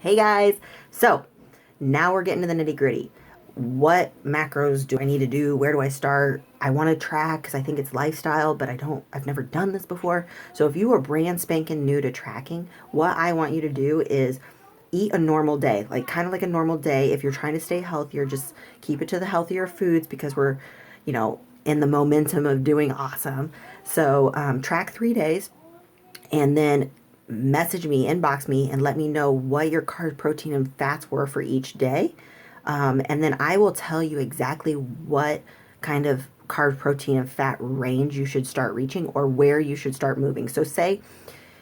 Hey guys! So now we're getting to the nitty gritty. What macros do I need to do? Where do I start? I want to track because I think it's lifestyle, but I've never done this before. So if you are brand spanking new to tracking, what I want you to do is eat a normal day, like kind of like a normal day. If you're trying to stay healthier, just keep it to the healthier foods because in the momentum of doing awesome. So track 3 days and then message me, inbox me, and let me know what your carbs, protein, and fats were for each day. And then I will tell you exactly what kind of carb, protein, and fat range you should start reaching or where you should start moving. So, say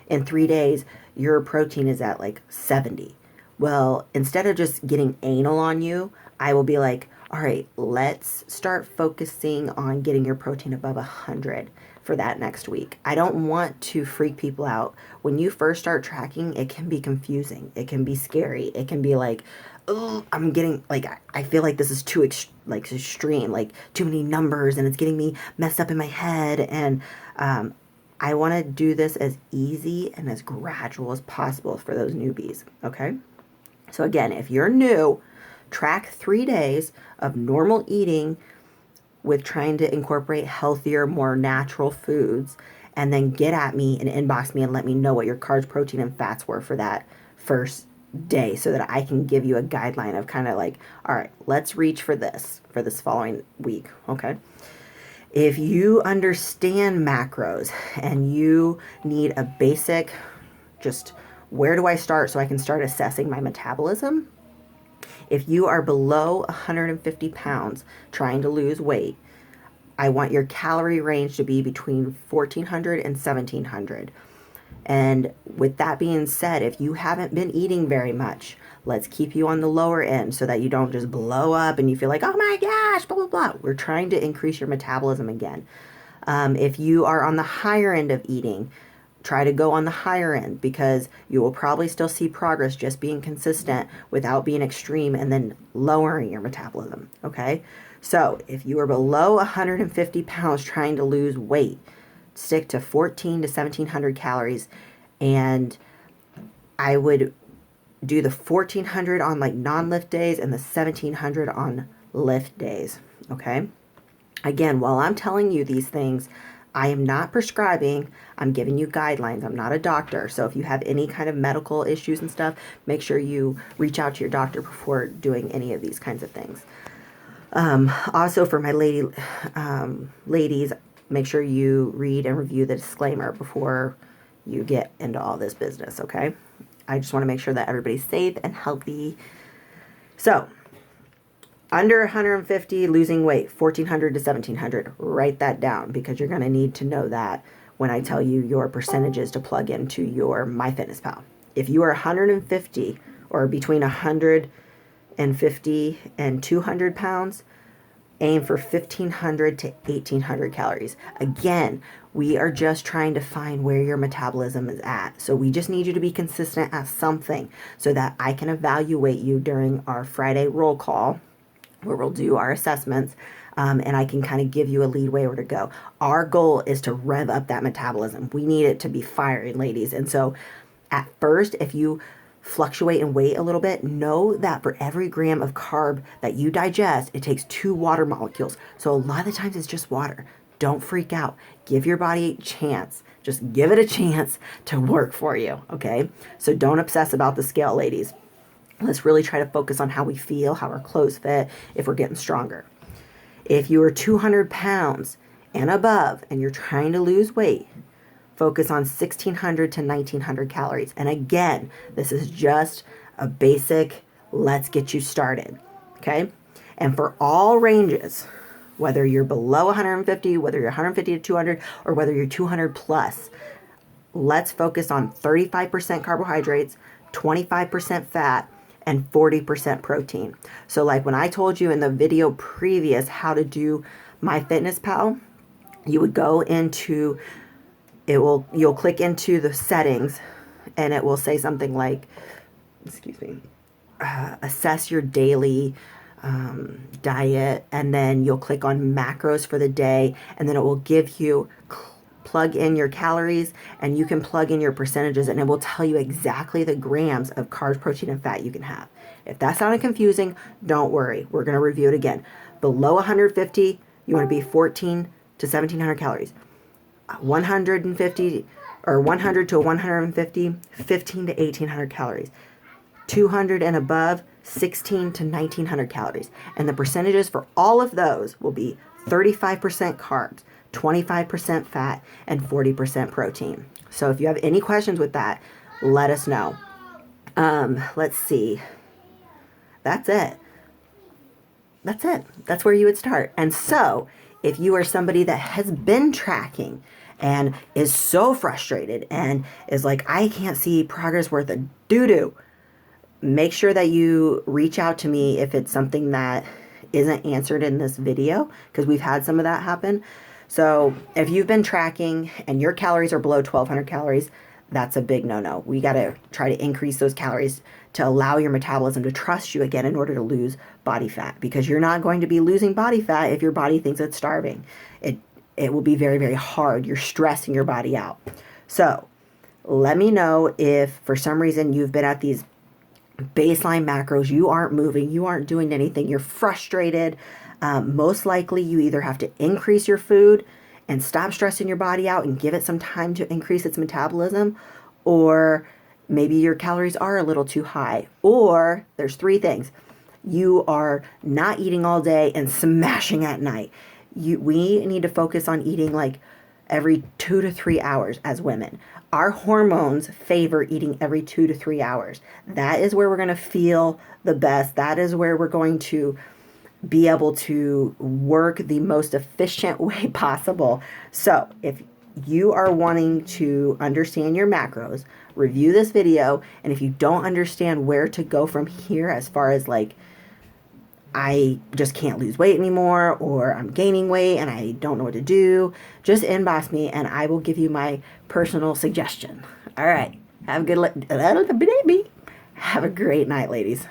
in 3 days, your protein is at like 70. Well, instead of just getting anal on you, I will be like, all right, let's start focusing on getting your protein above 100 for that next week. I don't want to freak people out. When you first start tracking, it can be confusing. It can be scary. It can be like, oh, I'm getting like I feel like this is too extreme, like too many numbers, and it's getting me messed up in my head. And I want to do this as easy and as gradual as possible for those newbies. Okay. So again, if you're new, track 3 days of normal eating with trying to incorporate healthier, more natural foods, and then get at me and inbox me and let me know what your carbs, protein, and fats were for that first day so that I can give you a guideline of kind of like, all right, let's reach for this following week. Okay. If you understand macros and you need a basic, just where do I start so I can start assessing my metabolism? If you are below 150 pounds trying to lose weight, I want your calorie range to be between 1400 and 1700. And with that being said, if you haven't been eating very much, let's keep you on the lower end so that you don't just blow up and you feel like, oh my gosh, blah, blah, blah. We're trying to increase your metabolism again. If you are on the higher end of eating, try to go on the higher end because you will probably still see progress just being consistent without being extreme and then lowering your metabolism. Okay. So if you are below 150 pounds trying to lose weight, stick to 14 to 1700 calories. And I would do the 1400 on like non-lift days and the 1700 on lift days. Okay. Again, while I'm telling you these things, I am not prescribing. I'm giving you guidelines. I'm not a doctor. So if you have any kind of medical issues and stuff, make sure you reach out to your doctor before doing any of these kinds of things. Also, for my ladies, make sure you read and review the disclaimer before you get into all this business, okay? I just want to make sure that everybody's safe and healthy. So, under 150, losing weight, 1400 to 1700. Write that down because you're going to need to know that when I tell you your percentages to plug into your MyFitnessPal. If you are 150 or between 150 and 200 pounds, aim for 1500 to 1800 calories. Again, we are just trying to find where your metabolism is at. So we just need you to be consistent at something so that I can evaluate you during our Friday roll call where we'll do our assessments, and I can kind of give you a lead way where to go. Our goal is to rev up that metabolism. We need it to be firing, ladies. And so at first, if you fluctuate in weight a little bit, know that for every gram of carb that you digest, it takes 2 water molecules. So a lot of the times it's just water. Don't freak out. Give your body a chance. Just give it a chance to work for you, okay? So don't obsess about the scale, ladies. Let's really try to focus on how we feel, how our clothes fit, if we're getting stronger. If you are 200 pounds and above and you're trying to lose weight, focus on 1600 to 1900 calories. And again, this is just a basic, let's get you started. Okay. And for all ranges, whether you're below 150, whether you're 150 to 200, or whether you're 200 plus, let's focus on 35% carbohydrates, 25% fat, and 40% protein. So like when I told you in the video previous how to do MyFitnessPal, you would go into you'll click into the settings and it will say something like, assess your daily diet, and then you'll click on macros for the day, and then it will give you plug in your calories and you can plug in your percentages, and it will tell you exactly the grams of carbs, protein, and fat you can have. If that sounded confusing, don't worry. We're going to review it again. Below 150, you want to be 14 to 1700 calories. 150 or 100 to 150, 15 to 1800 calories. 200 and above, 16 to 1900 calories. And the percentages for all of those will be 35% carbs, 25% fat, and 40% protein. So if you have any questions with that, let us know. Let's see. That's it. That's it. That's where you would start. And so if you are somebody that has been tracking and is so frustrated and is like, I can't see progress worth a doo-doo, make sure that you reach out to me if it's something that isn't answered in this video, because we've had some of that happen. So if you've been tracking and your calories are below 1200 calories, that's a big no-no. We got to try to increase those calories to allow your metabolism to trust you again in order to lose body fat, because you're not going to be losing body fat if your body thinks it's starving. It will be very, very hard. You're stressing your body out. So let me know if for some reason you've been at these baseline macros, you aren't moving, you aren't doing anything, you're frustrated. Most likely you either have to increase your food and stop stressing your body out and give it some time to increase its metabolism, or maybe your calories are a little too high, or there's three things. You are not eating all day and smashing at night. We need to focus on eating like every 2 to 3 hours as women. Our hormones favor eating every 2 to 3 hours. That is where we're going to feel the best. That is where we're going to be able to work the most efficient way possible. So if you are wanting to understand your macros, review this video. And if you don't understand where to go from here, as far as like, I just can't lose weight anymore, or I'm gaining weight and I don't know what to do, just inbox me and I will give you my personal suggestion. All right. Have a good, have a great night, ladies.